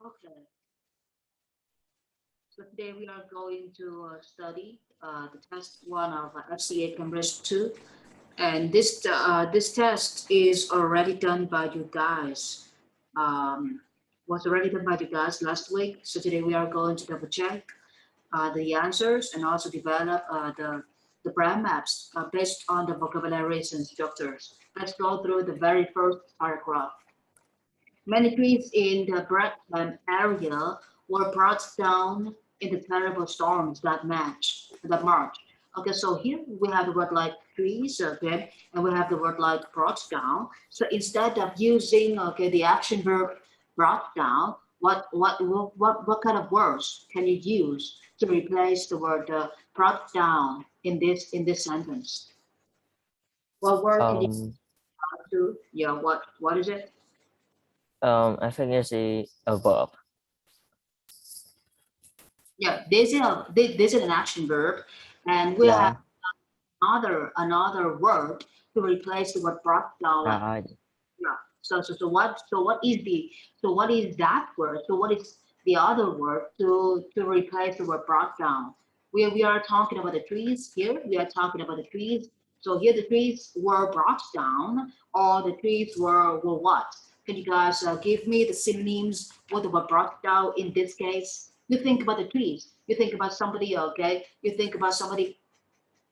Okay, so today we are going to study the test one of FCA Cambridge 2. And this test is already done by you guys. Um, was already done by you guys last week. So today we are going to double check the answers and also develop the brand maps based on the vocabularies and structures. Let's go through the very first paragraph. Many trees in the Brecon area were brought down in the terrible storms that March. Okay, so here we have the word like trees, okay, and we have the word like brought down. So instead of using the action verb brought down, what kind of words can you use to replace the word brought down in this sentence? What word can you Um, do? Yeah, what is it? I think it's a verb. Yeah, this is an action verb, and we have Yeah. another word to replace the word brought down. Like Uh, yeah. So what is that word? So what is the other word to replace the word brought down? We are talking about the trees here. We are talking about the trees. So here the trees were brought down, or the trees were what? Can you guys give me the synonyms what the word brought down in this case? You think about the trees. You think about somebody. Okay. You think about somebody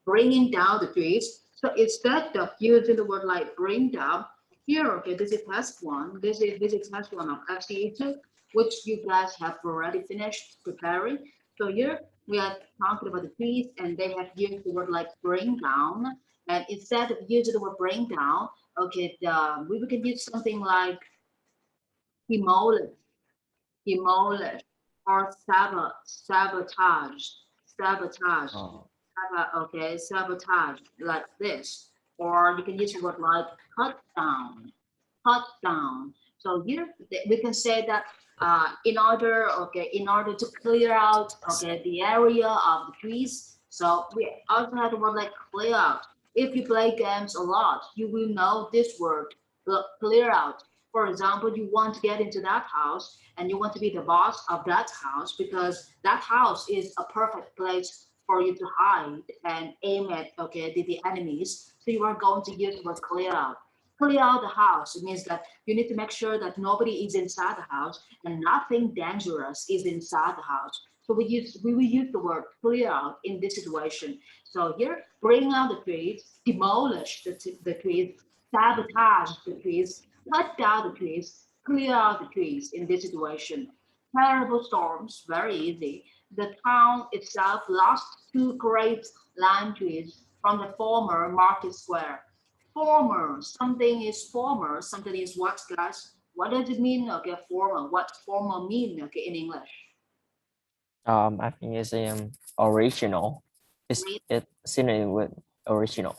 bringing down the trees. So instead of using the word like bring down, here, okay, this is task one. This is task one of FCA2, which you guys have already finished preparing. So here we are talking about the trees, and they have used the word like bring down. And instead of using the word bring down, okay, we can use something like demolish, demolish, or sabotage, sabotage. oh, Okay, sabotage like this, or you can use the word like cut down, cut down. So here we can say that in order to clear out the area of the trees. So we also have the word like clear out. If you play games a lot, you will know this word, clear out. For example, you want to get into that house and you want to be the boss of that house because that house is a perfect place for you to hide and aim at the enemies. So you are going to use the word clear out. Clear out the house. It means that you need to make sure that nobody is inside the house and nothing dangerous is inside the house. So we will use the word clear out in this situation. So here, bring out the trees, demolish the trees, sabotage the trees, cut down the trees, clear out the trees in this situation. Terrible storms, very easy. The town itself lost two great lime trees from the former market square. Former, something is what, guys? What does it mean? Okay, former. What former mean? Okay, in English. I think it's original. It's synonym with original.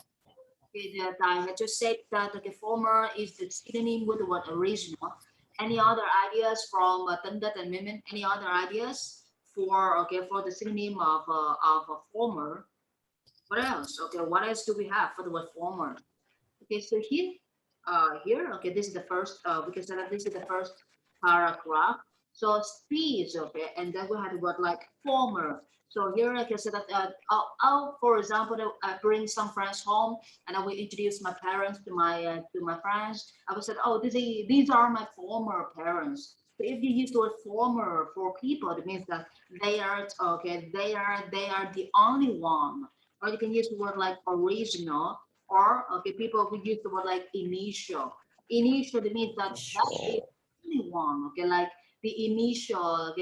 Okay, that I had just said that the former is the synonym with the word original. Any other ideas from Tandat and Mimin? Any other ideas for the synonym of a former? What else? Okay, what else do we have for the word former? Okay, so here, okay, this is the first, we can say that this is the first paragraph. So speech, okay, and then we have the word like former. So here I can say that, for example, I bring some friends home and I will introduce my parents to my friends. I will say, oh, these are my former parents. So if you use the word former for people, it means that they are the only one. Or you can use the word like original, or okay, people who use the word like initial. Initial, it means that that is Sure. only one. Okay, like the initial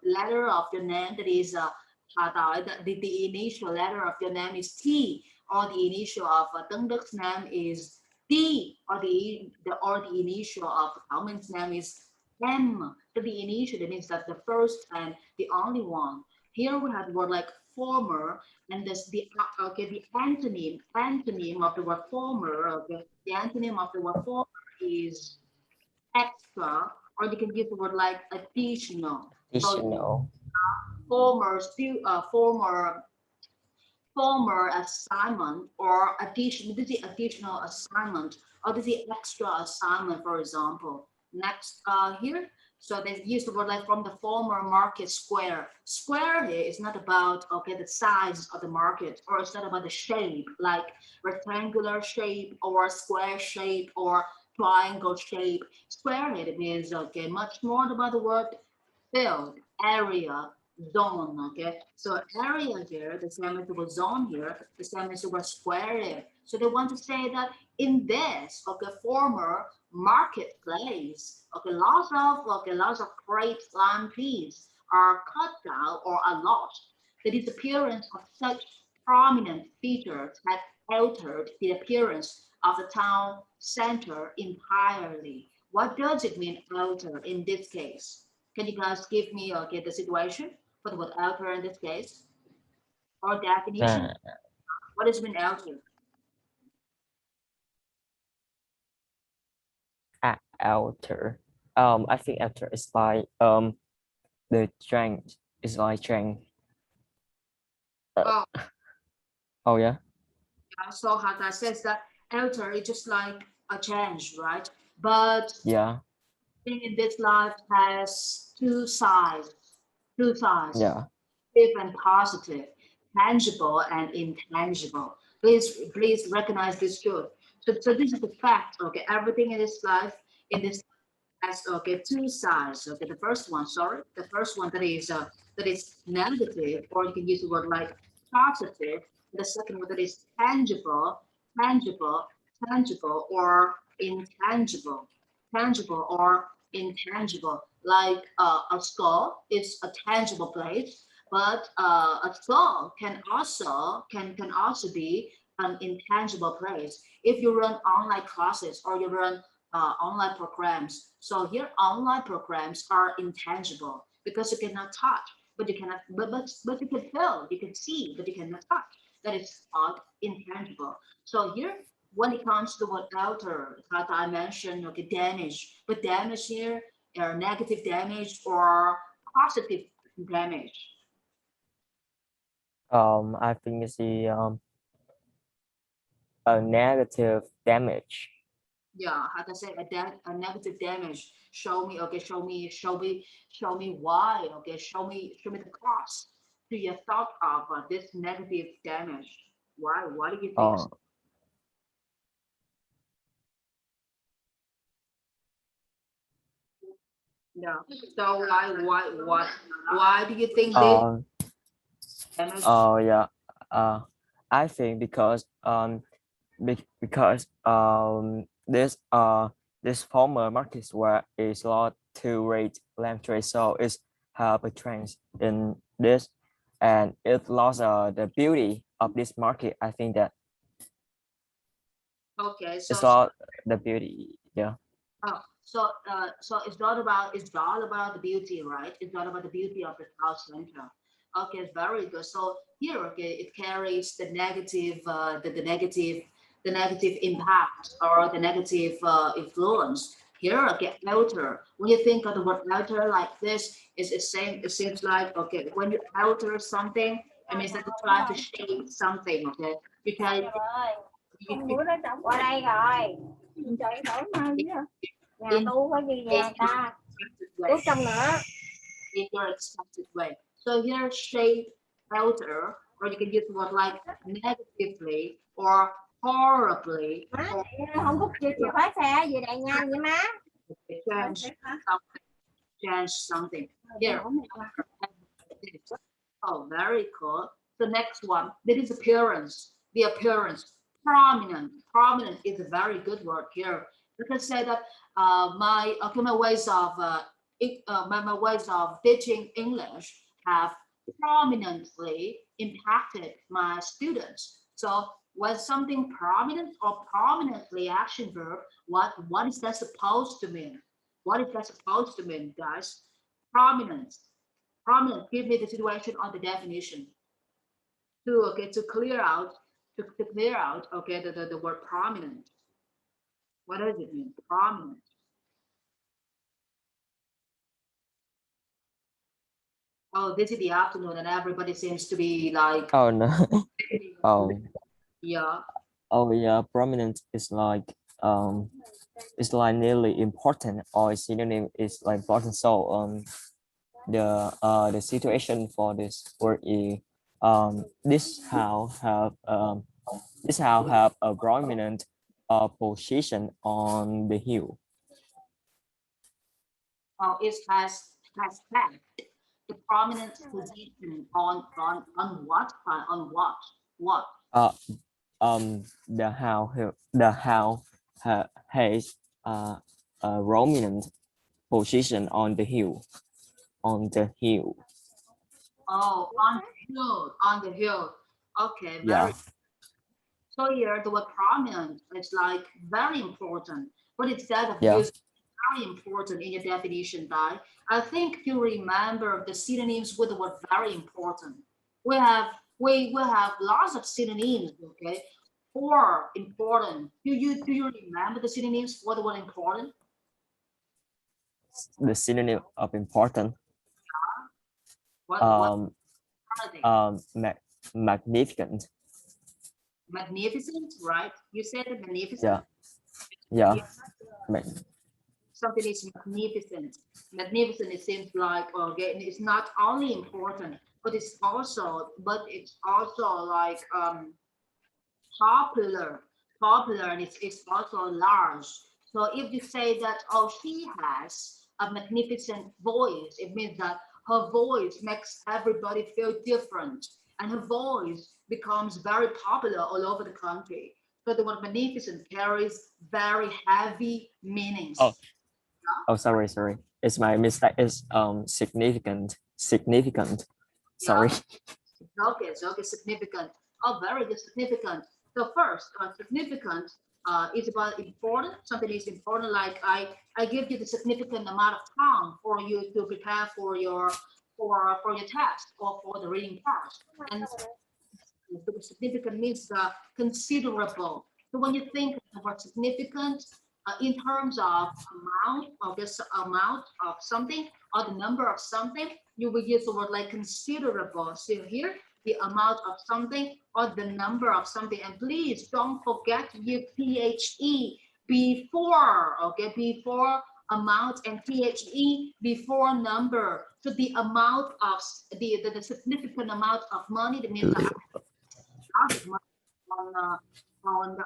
letter of your name, that is the initial letter of your name is T, or the initial of Tân Đức name is D, or the initial of Thảo Minh name is M. So the initial, that means that the first and the only one. Here we have the word like former, and this the antonym of the word former. Okay, the antonym of the word former is extra, or you can use the word like additional. So Additional. former assignment, or addition. This is additional assignment, or this is extra assignment, for example. Next, here. So they use the word like from the former market square. Square here is not about the size of the market, or it's not about the shape, like rectangular shape or square shape or triangle shape. Square here means much more about the word field, area, zone. Okay, so area here, the same as the word zone here, the same as the word square here. So they want to say that in this former marketplace, lots of great land piece are cut down or are lost. The disappearance of such prominent features had altered the appearance of the town center entirely. What does it mean alter in this case? Can you guys give me the situation for the word alter in this case or definition? uh, What does it mean alter? Outer. I think outer is like the strength is like strength. Uh, Oh, oh yeah, yeah. So Hata says that alter is just like a change, right? But yeah, thing in this life has two sides, yeah. negative and positive, tangible and intangible. Please recognize this truth. So this is the fact. Okay, everything in this life, in this has two sides. Okay, the first one, sorry, the first one that is negative, or you can use the word like positive. The second one that is tangible, tangible, or intangible, tangible or intangible. Like a skull is a tangible place, but a skull can also be an intangible place. If you run online classes or you run online programs. So here, online programs are intangible because you cannot touch, but you cannot, but you can feel, you can see, but you cannot touch. That is called intangible. So here, when it comes to what outer, that I mentioned, damage, but damage here are negative damage or positive damage. I think it's the a negative damage. Yeah, how to say a negative damage. Show me, show me why. Okay, show me the cause to your thought of this negative damage. Why? Why do you think so? Uh, Yeah. So why do you think this uh, damage? yeah. Uh, I think because this former markets where is lot to rate land trade, so it's have a trend in this, and it lost the beauty of this market. I think that Okay, it's not the beauty. Yeah. so it's not about the beauty, right? It's not about the beauty of the town center. Okay, very good. So here, okay, it carries the negative, the negative impact or the negative influence. Here, okay, alter. When you think of the word alter like this, it's same. It seems like okay, when you alter something, it means that you try to shape something. Okay, you try. Con You bữa đó trồng qua đây rồi. Trời đổi mai in, vậy. Nhà in, tu có gì in nhà your ta. expected Chút way. trong nữa. In your expected way. So here, shape, alter, or you can use the word like negatively or horribly Má or này không có chìa khóa xe về đây nhanh vậy má. change something, change something. Here, oh, very cool. The next one, the disappearance, the appearance, prominent. Prominent is a very good word here. You can say that my ways of my ways of teaching English have prominently impacted my students. So when something prominent or prominently action verb, what is that supposed to mean? What is that supposed to mean, guys? Prominence. Prominent, give me the situation on the definition to clear out okay the word prominent. What does it mean? Prominent. Oh, this is the afternoon and everybody seems to be like Oh no. Oh. yeah. Oh yeah. Prominent is like um it's like nearly important or synonym is like important. So the situation for this word is this house have a prominent position on the hill. It has had the prominent position on what on what Uh, the house has a prominent position on the hill. On the hill. oh on the hill. Okay, very. Yeah. So here the word prominent is like very important, but instead of Yeah. using very important in your definition, I think you remember the synonyms with the word very important. We have we have lots of synonyms, okay, for important. Do you remember the synonyms for the word important? The synonym of important. What Um, are they? magnificent. Magnificent, right? You said it magnificent. Yeah. Yeah. Mag- Something is magnificent. Magnificent, it seems like okay, it's not only important, but it's also like popular, popular, and it's also large. So if you say that, oh, she has a magnificent voice, it means that her voice makes everybody feel different, and her voice becomes very popular all over the country. So the word magnificent carries very heavy oh, meanings. sorry. It's my mistake. It's significant. Yeah, Sorry. okay, so okay, significant. Oh, very good, significant. So first, significant is about important. Something is important. Like I give you the significant amount of time for you to prepare for your test or for the reading part. And significant means considerable. So when you think of word significant in terms of amount of this amount of something or the number of something, you will use the word like considerable. So here, the amount of something or the number of something. And please don't forget to use PHE before, okay, before amount and PHE before number. So the amount of the significant amount of money, that means the lot of money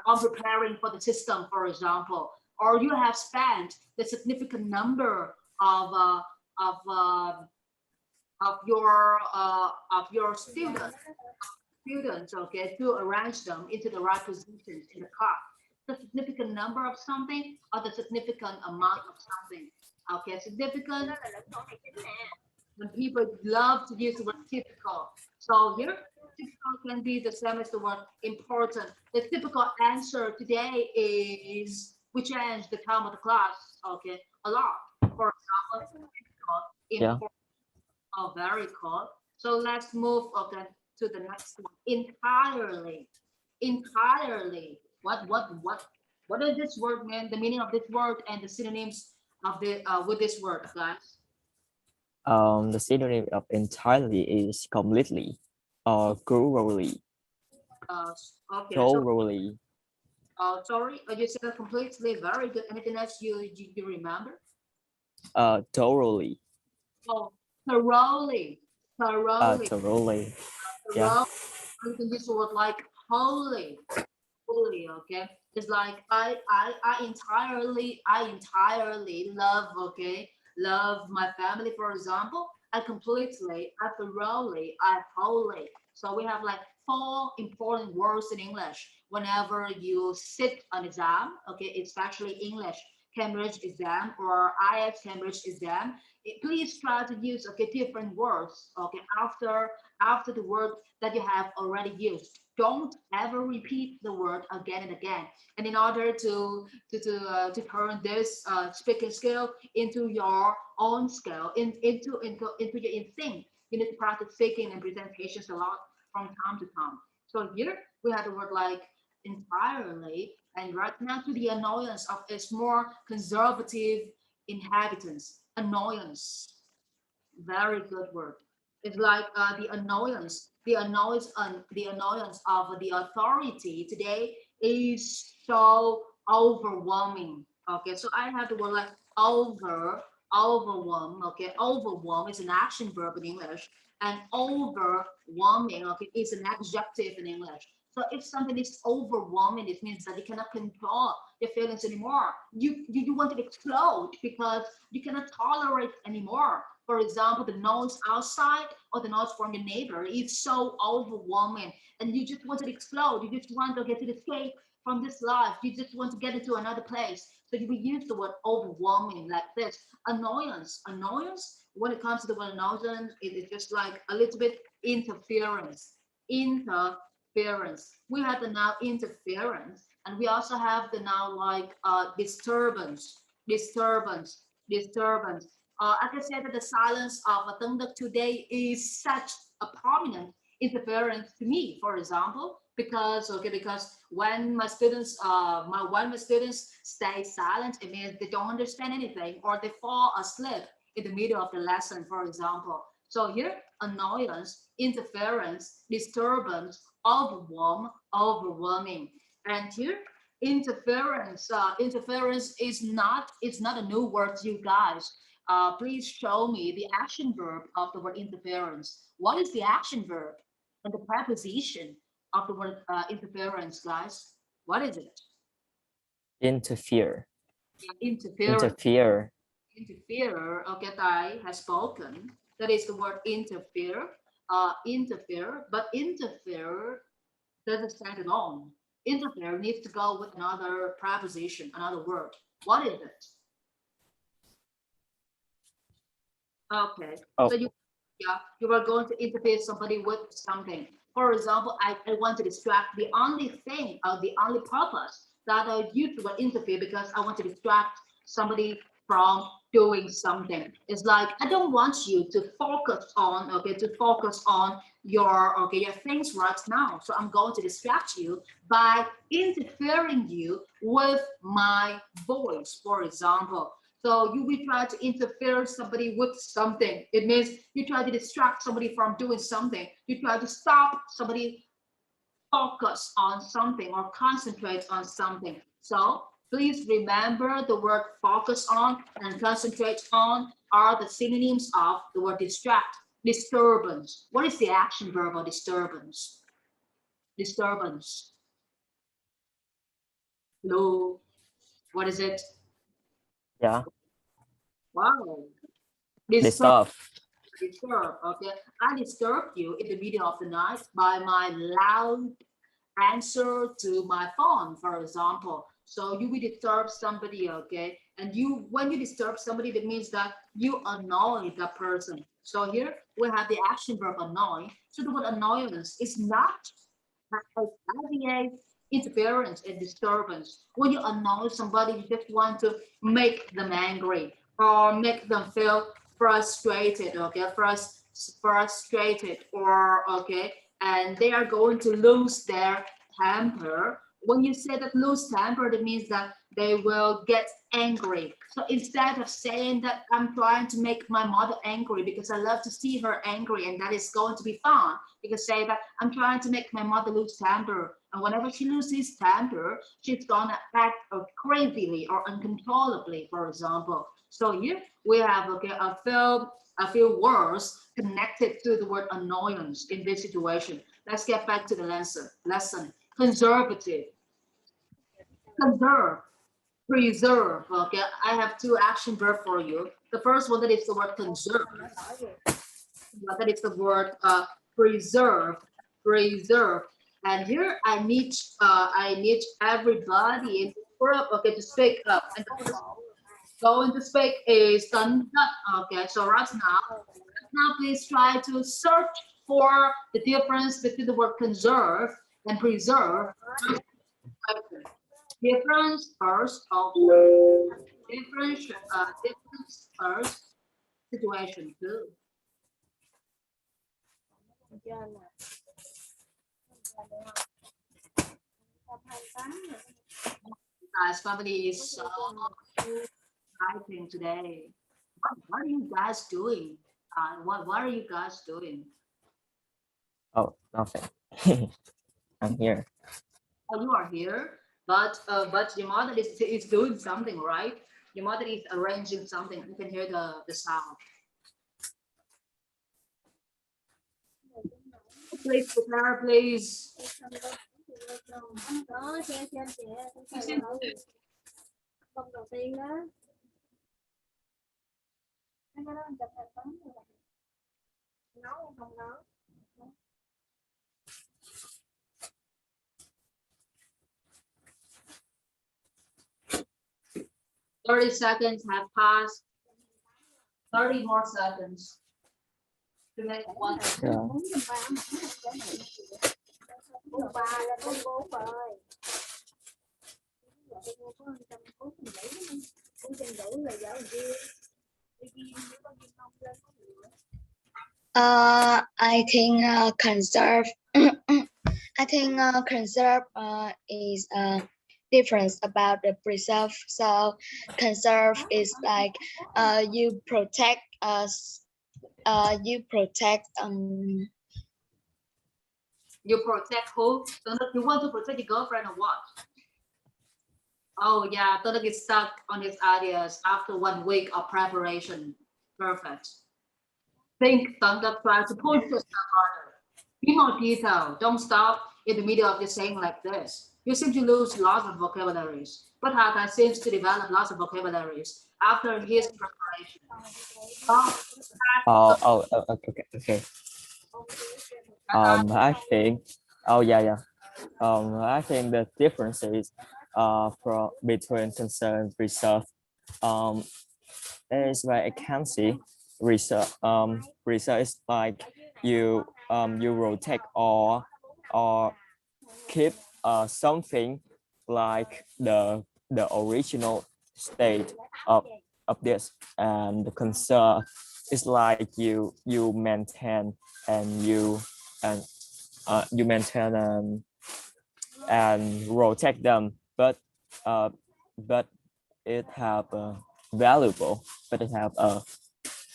on preparing for the system, for example, or you have spent the significant number of of uh, of your students, okay, to arrange them into the right positions in the class. The significant number of something or the significant amount of something. Okay, significant when people love to use the word typical. So here, typical can be the same as the word important. The typical answer today is we change the time of the class, okay, a lot. For example, typical, Yeah. important, oh, very cool. So let's move okay, to the next one. Entirely. Entirely. What does this word mean? The meaning of this word and the synonyms of the with this word, guys. The synonym of entirely is completely or thoroughly. Uh, okay, so Thoroughly. sorry, you said it completely. Very good. Anything else you remember? Thoroughly. Oh, thoroughly, thoroughly, Thoroughly. Yeah. thoroughly. You can use the word like holy, holy. Okay, it's like I entirely love. Okay, love my family. For example, I completely, I thoroughly, I wholly. So we have like four important words in English whenever you sit an exam. Okay, especially English Cambridge exam or IELTS Cambridge exam. Please try to use okay different words. Okay, after the word that you have already used. Don't ever repeat the word again and again. And in order to turn this speaking skill into your own skill, into your instinct, you need to practice speaking and presentations a lot from time to time. So here we have the word like entirely, and right now to the annoyance of its more conservative inhabitants. Annoyance, very good word. It's like the annoyance of the authority today is so overwhelming. Okay, so I have the word like overwhelm. Okay, overwhelm is an action verb in English, and overwhelming, okay, is an adjective in English. So if something is overwhelming, it means that you cannot control your feelings anymore. You want to explode because you cannot tolerate anymore. For example, the noise outside or the noise from your neighbor is so overwhelming, and you just want to explode. You just want to get to the escape from this life. You just want to get into another place. So you will use the word overwhelming like this. Annoyance. Annoyance, when it comes to the word annoyance, it is just like a little bit interference. Interference. We have the noun interference, and we also have the noun like disturbance. Disturbance. Disturbance. I can say that the silence of a thunder today is such a prominent interference to me, for example, because when my students when my students stay silent, it means they don't understand anything or they fall asleep in the middle of the lesson, for example. So here, annoyance, interference, disturbance, overwhelming. And here, interference is not, it's not a new word to you guys. Please show me the action verb of the word interference. What is the action verb and the preposition of the word interference, guys? What is it? Interfere. Interference. Interfere. Interfere. Okay, I has spoken. That is the word interfere. Interfere, but interfere doesn't stand alone. Interfere needs to go with another preposition, another word. What is it? Okay, Oh. so you are going to interfere somebody with something. For example, I want to distract the only thing or the only purpose that I use the word interfere because I want to distract somebody from doing something. It's like I don't want you to focus on, okay, to focus on your things right now. So I'm going to distract you by interfering you with my voice, for example. So you will try to interfere somebody with something. It means you try to distract somebody from doing something. You try to stop somebody focus on something or concentrate on something. So please remember the word focus on and concentrate on are the synonyms of the word distract. Disturbance. What is the action verb of disturbance? Disturbance. Hello. What is it? Yeah. Wow. Disturb. Disturb. Okay. I disturbed you in the middle of the night by my loud answer to my phone, for example. So you will disturb somebody, okay? And when you disturb somebody, that means that you annoy that person. So here we have the action verb annoy. So the word annoyance is not having a interference and disturbance. When you annoy somebody, you just want to make them angry or make them feel frustrated, okay? Frustrated or okay, and they are going to lose their temper. When you say that lose temper, that means that they will get angry. So instead of saying that I'm trying to make my mother angry because I love to see her angry and that is going to be fun, you can say that I'm trying to make my mother lose temper. And whenever she loses temper, she's gonna act crazily or uncontrollably, for example. So here we have okay, a few words connected to the word annoyance in this situation. Let's get back to the lesson. Conservative, conserve, preserve. Okay, I have two action verb for you. The first one that is the word conserve. That is the word preserve, preserve. And here I need everybody in the group, okay, to speak up. And the first going to speak is done. Okay, so right now please try to search for the difference between the word conserve and preserve. Difference first, difference first, situation two. Guys, family is so exciting today. What are you guys doing? What are you guys doing? Oh, nothing. I'm here. Oh, you are here. but your mother is doing something, right? Your mother is arranging something. You can hear the sound. Please prepare, please. Đó, xem kìa, con xem đâu. Con đầu tiên đó. Cái đó anh chụp hình tấm rồi. Nấu hay không nấu? 30 seconds have passed. 30 more seconds. To make one. Yeah. 43 là 44 rồi. I think conserve. I think conserve is difference about the preserve. So conserve is like you protect us. You protect You protect who? You want to protect your girlfriend or what? Oh yeah, Tona gets stuck on his ideas after 1 week of preparation. Perfect. Think, Thunder, try to push yourself harder. Be more detailed. Don't stop in the middle of just saying like this. You seem to lose lots of vocabularies, but Hata seems to develop lots of vocabularies after his preparation. Okay. I think, yeah. I think the differences from between concern reserve is like I can see reserve reserve is like you rotate or keep something like the original state of this, and the conserve is like you maintain and you maintain and rotate them, but it have valuable, but it have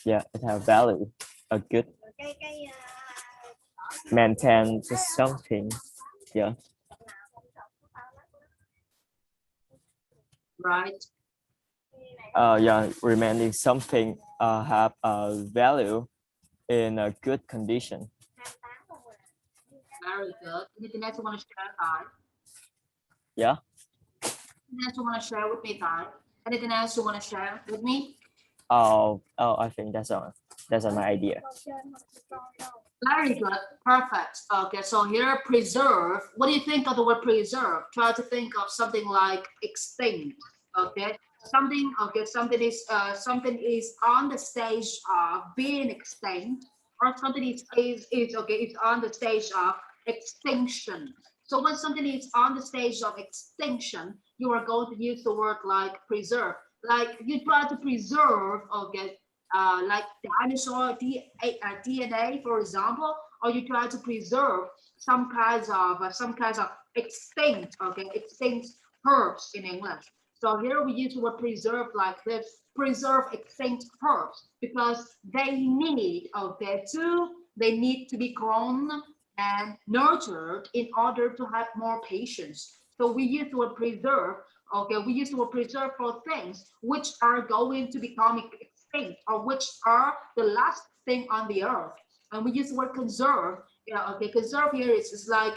it have value, a good maintain to something. Yeah. Right. Yeah, remaining something have a value in a good condition. Very good. Anything else you want to share, Ty? Yeah. Anything else you want to share with me, Ty? Anything else you want to share with me? I think that's my idea. Very good. Perfect. Okay, so here preserve. What do you think of the word preserve? Try to think of something like extinct. Okay. Something something is on the stage of being extinct, or something is okay, it's on the stage of extinction. So when something is on the stage of extinction, you are going to use the word like preserve. Like you try to preserve, okay, like dinosaur DNA, for example, or you try to preserve some kinds of extinct, okay, extinct herbs in English. So here we use the word preserve like this: preserve extinct herbs because they need to be grown and nurtured in order to have more patience. So we use the word preserve. Okay, we use the word preserve for things which are going to become extinct or which are the last thing on the earth. And we use the word conserve. Yeah, okay, conserve here is like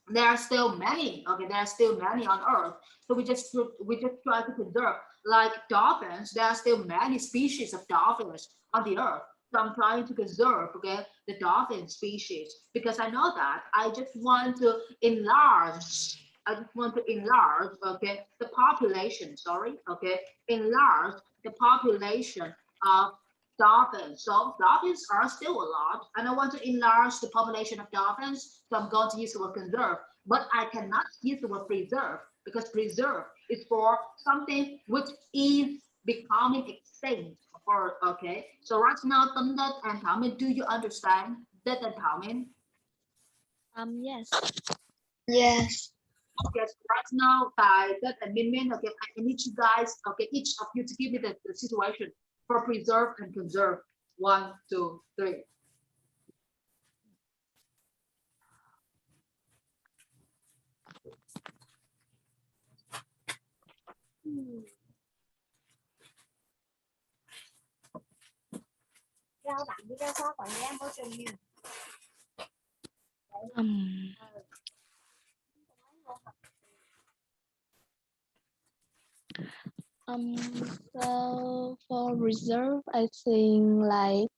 there are still many. Okay, there are still many on earth. So we just try to conserve. Like dolphins, there are still many species of dolphins on the earth. So I'm trying to conserve, okay, the dolphin species because I know that I just want to enlarge. I just want to enlarge, okay, the population. Sorry, okay, enlarge the population of dolphins. So dolphins are still a lot, and I want to enlarge the population of dolphins. So I'm going to use the word conserve, but I cannot use the word preserve because preserve is for something which is becoming extinct. Or okay, so right now, Tâm Đất and Thảo Minh, do you understand that and Thảo Minh? Yes. yes. Okay, so right now, Tài, Đất and Min Min, okay, I need you guys, okay, each of you to give me the situation for preserve and conserve. 1, 2, 3. Rau đậm với rau sốt còn giá bó trùng nha. Um, um, so for reserve, I think like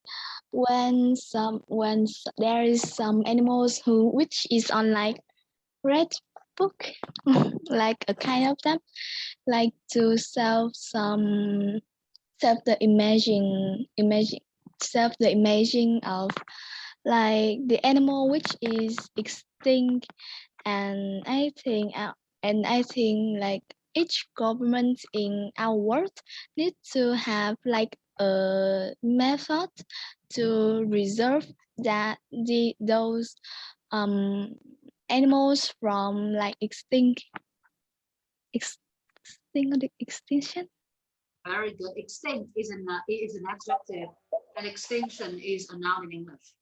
there is some animals who which is on like red book, like a kind of them, like to self the self the imaging of like the animal which is extinct, and I think like each government in our world need to have like a method to reserve that those um animals from like extinction. Very good. Extinct is an adjective, and extinction is a noun in English.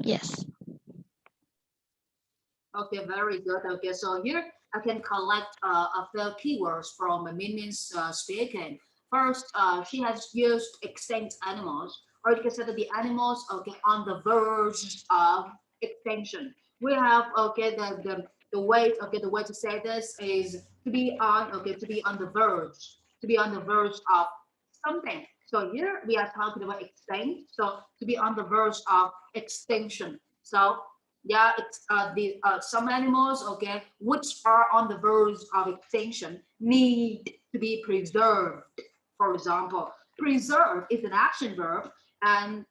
Yes. Okay, very good. Okay, so here I can collect a few keywords from Minmin's speaking. First, she has used extinct animals, or you can say that the animals, okay, on the verge of extinction. We have, okay, the way, okay, the way to say this is to be on, okay, to be on the verge, to be on the verge of something. So here we are talking about extinct, so to be on the verge of extinction. So yeah, it's the some animals, okay, which are on the verge of extinction need to be preserved. For example, preserve is an action verb, and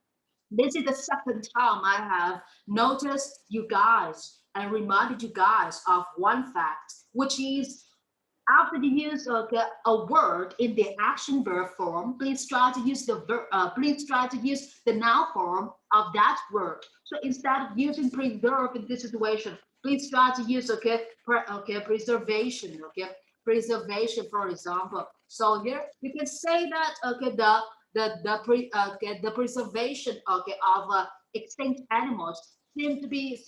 this is the second time I have noticed you guys and reminded you guys of one fact, which is after the use of a word in the action verb form, please try to use please try to use the noun form of that word. So instead of using preserve in this situation, please try to use preservation. Okay, preservation, for example. So here you can say that the preservation of extinct animals seem to be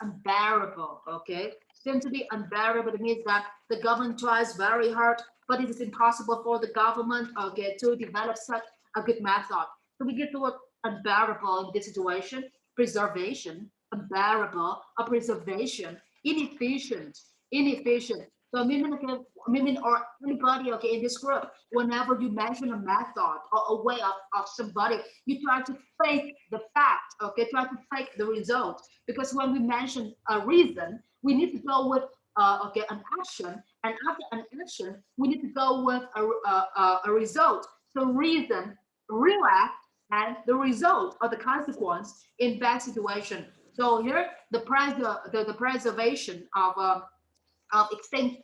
unbearable. Okay, seem to be unbearable. It means that the government tries very hard, but it is impossible for the government, okay, to develop such a good method. So we get the word unbearable in this situation. Preservation, unbearable, a preservation, inefficient, inefficient. So Mimin or anybody, okay, in this group, whenever you mention a method or a way of somebody, you try to fake the fact, okay, try to fake the result. Because when we mention a reason, we need to go with an action, and after an action, we need to go with a result. So reason, real act, and the result or the consequence in bad situation. So here, the preservation of extinct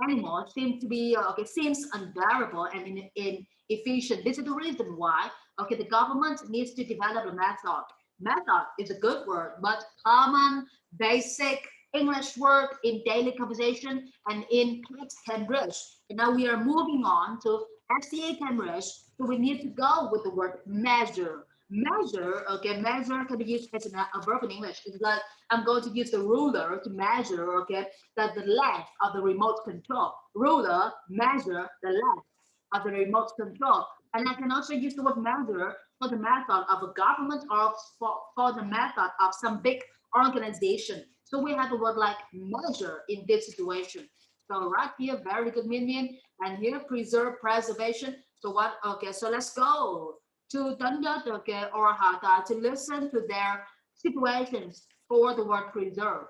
animals seems to be seems unbearable and inefficient. This is the reason why the government needs to develop a method. Method is a good word, but common, basic English word in daily conversation and in text Cambridge. And now we are moving on to FCA Cambridge, so we need to go with the word measure. Measure, okay, measure can be used as a verb in English. It's like I'm going to use the ruler to measure, okay, that the length of the remote control. Ruler, measure the length of the remote control. And I can also use the word measure for the method of a government or for the method of some big organization. So we have the word like measure in this situation. So right here, very good meaning. And here, preserve, preservation. So what, okay, so let's go to Dundut, okay, or Hata to listen to their situations for the word preserve.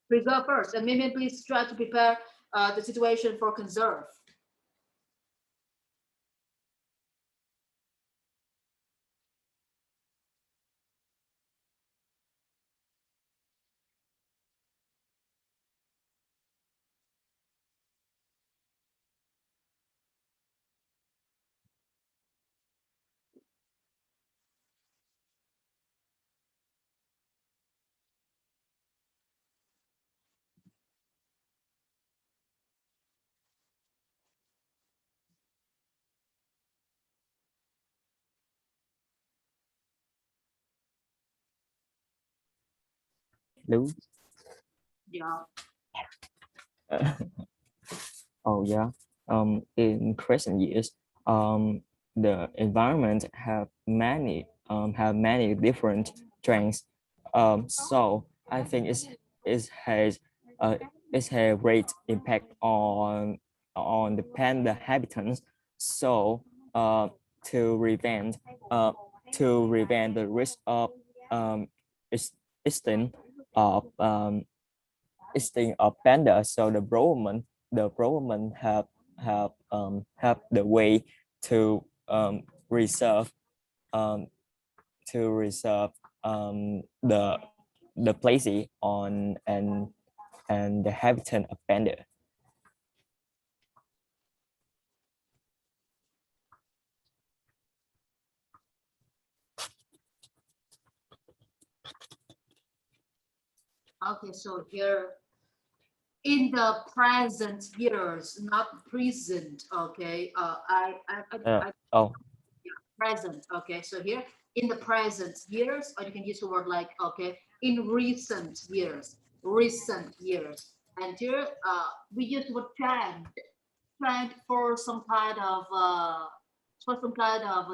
Preserve first, and maybe please try to prepare the situation for conserve. Đúng. Yeah. Oh yeah. In recent years, the environment have many different trends. So I think it has uh it has a great impact on the panda habitats. So to prevent uh to prevent the risk of um ex- extinct of panda. So the government have the way to reserve um, to reserve the places on and the habitat of panda. Okay, so here in the present years, not present. Okay, Oh present. Okay, so here in the present years, or you can use the word like okay in recent years, and here we use the word trend for some kind of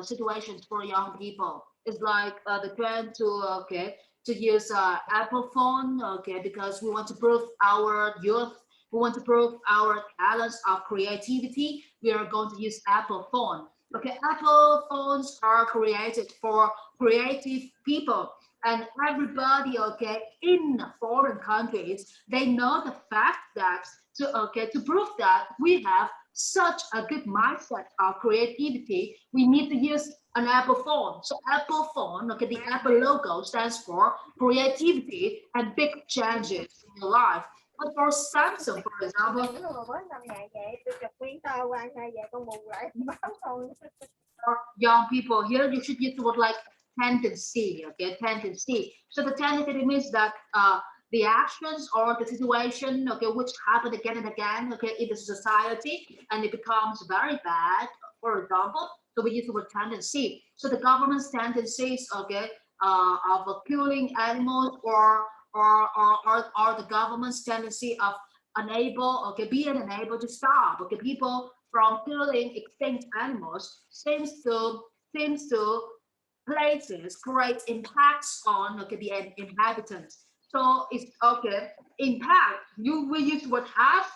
situations for young people. It's like the trend to okay to use Apple phone, okay, because we want to prove our youth, we want to prove our talents, our creativity. We are going to use Apple phone. Okay, Apple phones are created for creative people, and everybody, okay, in foreign countries, they know the fact that to prove that we have such a good mindset of creativity, we need to use an Apple phone. So Apple phone, okay, the Apple logo stands for creativity and big changes in your life. But for Samsung, for example, Nếu mà mới 5.000 vậy tôi chụp nguyên tơ qua ngay vậy con bù lại báo thôi. for young people, here you should use the word like tendency, okay, tendency. So the tendency means that the actions or the situation, okay, which happen again and again, okay, in the society, and it becomes very bad. For example, so we use the word tendency. So the government's tendencies, okay, of killing animals, or the government's tendency of unable, okay, being unable to stop, okay, people from killing extinct animals seems to places create impacts on okay the inhabitants. So it's okay impact. You will use what have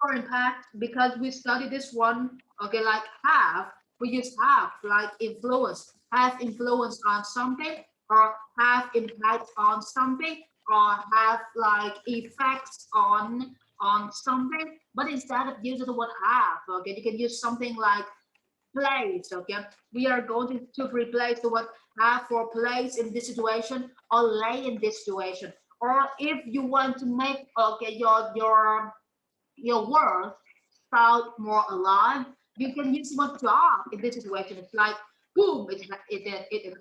for impact because we study this one. Okay, like have we use have like influence, have influence on something, or have impact on something, or have like effects on something. But instead of using the word have, okay, you can use something like place. Okay, we are going to replace the word have for place in this situation, or lay in this situation. Or if you want to make okay your words sound more alive, you can use the word job in this situation. It's like boom, it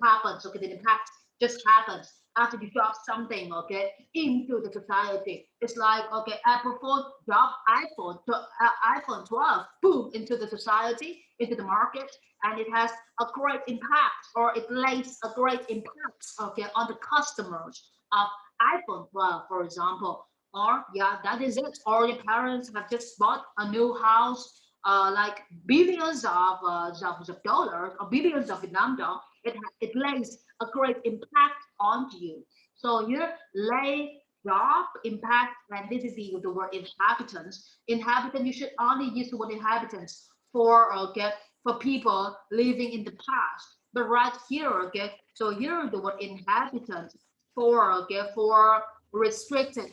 happens. Okay, the impact just happens after you drop something okay into the society. It's like okay, Apple phone drop iPhone 12 boom into the society, into the market, and it has a great impact, or it lays a great impact okay on the customers of iPhone 12, for example. Or yeah, that is it. Or your parents have just bought a new house, like billions of dollars or billions of Vietnam dong. It lays a great impact onto you. So here, lay, drop, impact, and this is the word inhabitants. Inhabitant, you should only use the word inhabitants for okay for people living in the past. But right here, okay, so here the word inhabitant for okay for restricted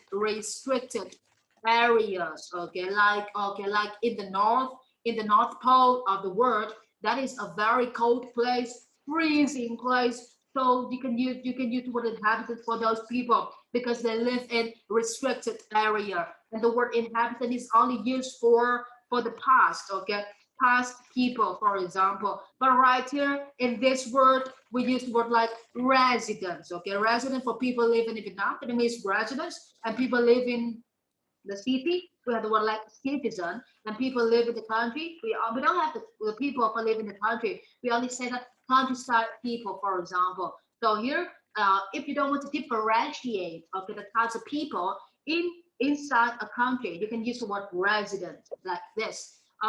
areas, okay like in the north pole of the world, that is a very cold place, freezing place. So you can use the word inhabitant for those people because they live in restricted area, and the word inhabitant is only used for the past, okay, past people, for example. But right here in this word, we use word like residents. Okay, resident for people living in Vietnam, it means residents, and people live in the city. We have the word like citizen, and people live in the country. We don't have the people who live in the country. We only say that countryside people, for example. So here, if you don't want to differentiate okay the types of people in inside a country, you can use the word resident like this.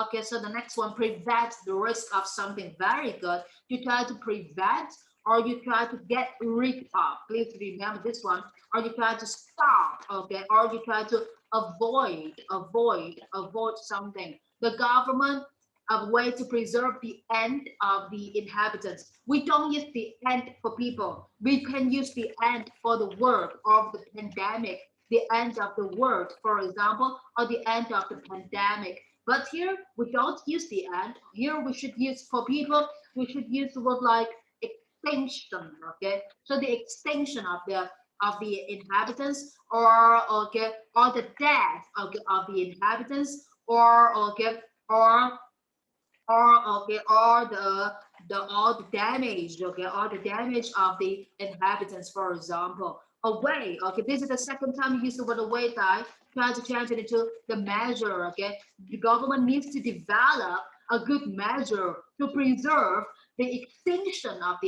Okay, so the next one, prevent the risk of something. Very good. You try to prevent or you try to get rid of. Please remember this one. Or you try to stop, okay, or you try to avoid something. The government a way to preserve the end of the inhabitants. We don't use the end for people. We can use the end for the word of the pandemic, the end of the world, for example, or the end of the pandemic. But here we don't use the end. Here we should use for people. We should use the word like extinction. Okay, so the extinction of the inhabitants, or okay, or the death of the inhabitants, or okay, or or the all the damage, okay, all the damage of the inhabitants, for example. Away, okay, this is the second time you use the word away, guy. Try to change it into the measure, okay. The government needs to develop a good measure to preserve the extinction of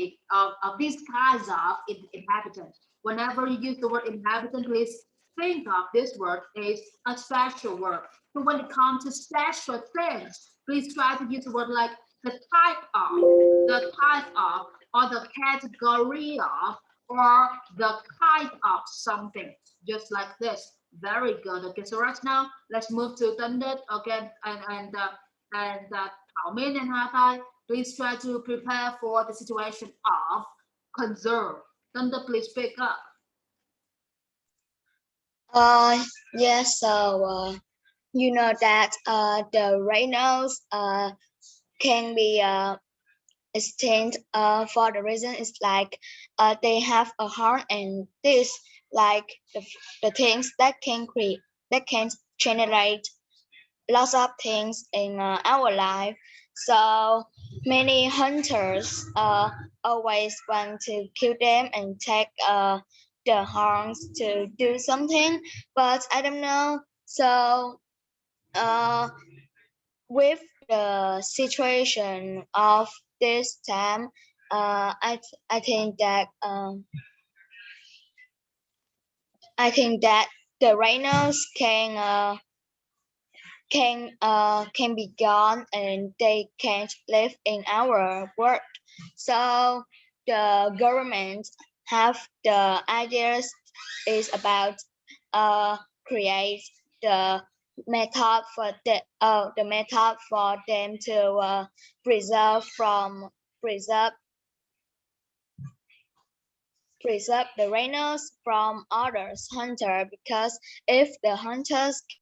of these kinds of inhabitants. Whenever you use the word inhabitant, please think of this word as a special word. So when it comes to special things, please try to use the word like the type of, or the category of, or the kind of something, just like this. Very good. Okay, so right now let's move to Thunder. Okay, and Thảo Min and Hathai, please try to prepare for the situation of conserve. Thunder, please pick up. Uh, yes, so you know that the rhinos can be extinct for the reason is like they have a heart, and this like the things that can create, that can generate lots of things in our life. So many hunters always want to kill them and take the horns to do something, but I don't know. So uh, with the situation of this time, I think that the rhinos can be gone and they can't live in our world. So the government have the ideas is about create the the method for them to preserve from preserve preserve the rhinos from others hunter, because if the hunters